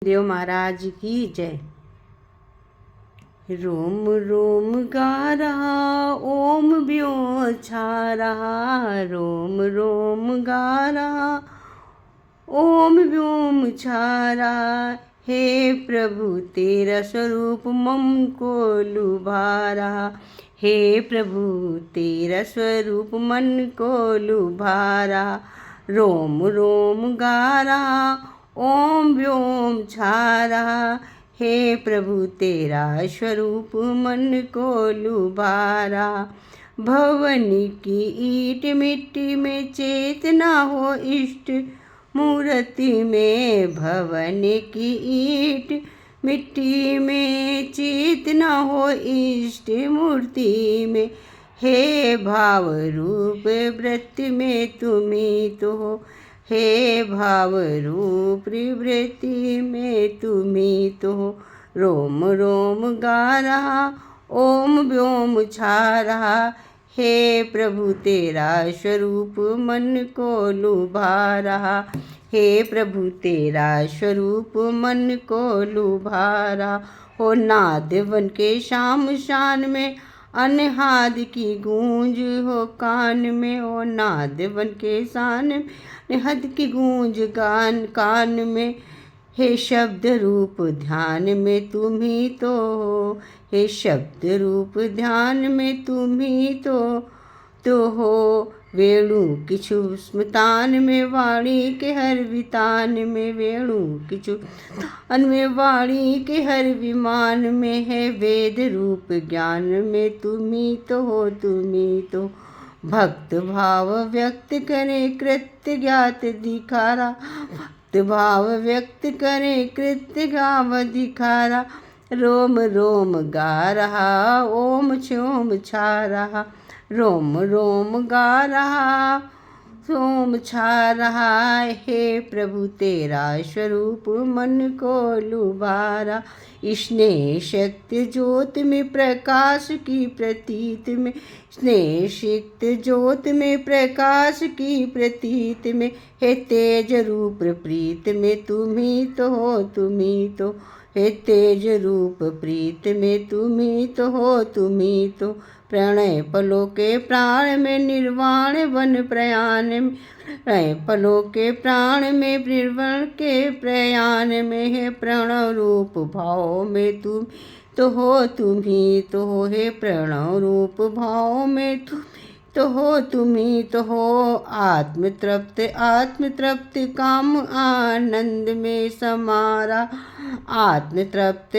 देव महाराज की जय। रोम रोम गा रहा ओम ब्यो छा रहा, रोम रोम गा रहा ओम व्योम छा रहा। हे प्रभु तेरा स्वरूप मम को लुभा रहा, हे प्रभु तेरा स्वरूप मन को लुभा रहा। रोम रोम गा रहा ओम व्योम छा रहा, हे प्रभु तेरा स्वरूप मन को लुभा रहा। भवन की ईट मिट्टी में चेतना हो इष्ट मूर्ति में, भवन की ईट मिट्टी में चेतना हो इष्ट मूर्ति में। हे भाव रूप वृत्ति में तुम्ही तो हो, हे भाव रूप वृत्ति में तुम्ही तो हो। रोम रोम गा रहा ओम व्योम छा रहा, हे प्रभु तेरा स्वरूप मन को लुभा रहा, हे प्रभु तेरा स्वरूप मन को लुभा रहा। हो नाद वन के शाम शान में अनहाद की गूंज हो कान में, हो नाद वन के शान में अनहद की गूंज गान कान में। हे शब्द रूप ध्यान में तुम्ही तो हो, हे शब्द रूप ध्यान में तुम्ही तो हो। वेणु किछु स्मतान में वाणी के हर वितान में, वेणु किछु तान में वाणी के हर विमान में। है वेद रूप ज्ञान में तुम्ही तो हो, तुम्ही तो। भक्त भाव व्यक्त करे कृत्य ज्ञात दिखारा, भक्त भाव व्यक्त करे कृत्य गाव दिखारा। रोम रोम गा रहा ओम क्षोम छा रहा, रोम रोम गा रहा सोम छा रहा। हे प्रभु तेरा स्वरूप मन को लुभारा। स्नेह शक्ति ज्योत में प्रकाश की प्रतीत में, स्नेह शक्ति ज्योत में प्रकाश की प्रतीत में। हे तेज रूप प्रीत में तुम्ही तो हो, तुम्ही तो। हे तेज रूप प्रीत में तुम्ही तो हो, तुम्ही तो। प्रणय पलों के प्राण में निर्वाण वन प्रयाण में, प्रणय पलों के प्राण में निर्वाण के प्रयाण में। है प्रणव रूप भाव में तुम तो हो, तुम्ही तो हो। हे प्रणव रूप भाव में तुम तो हो, तुम्ही तो हो। आत्म तृप्त काम आनंद में समारा, आत्म तृप्त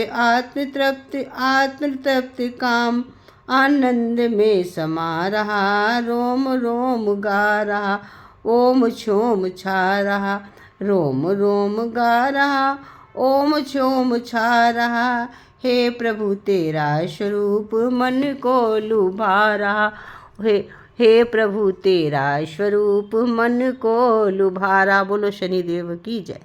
काम आनंद में समा रहा। रोम रोम गा रहा ओम क्षोम छा रहा, रोम रोम गा रहा ओम क्षोम छा रहा। हे प्रभु तेरा स्वरूप मन को लुभा रहा, हे प्रभु तेरा स्वरूप मन को लुभा रहा। बोलो शनिदेव की जय।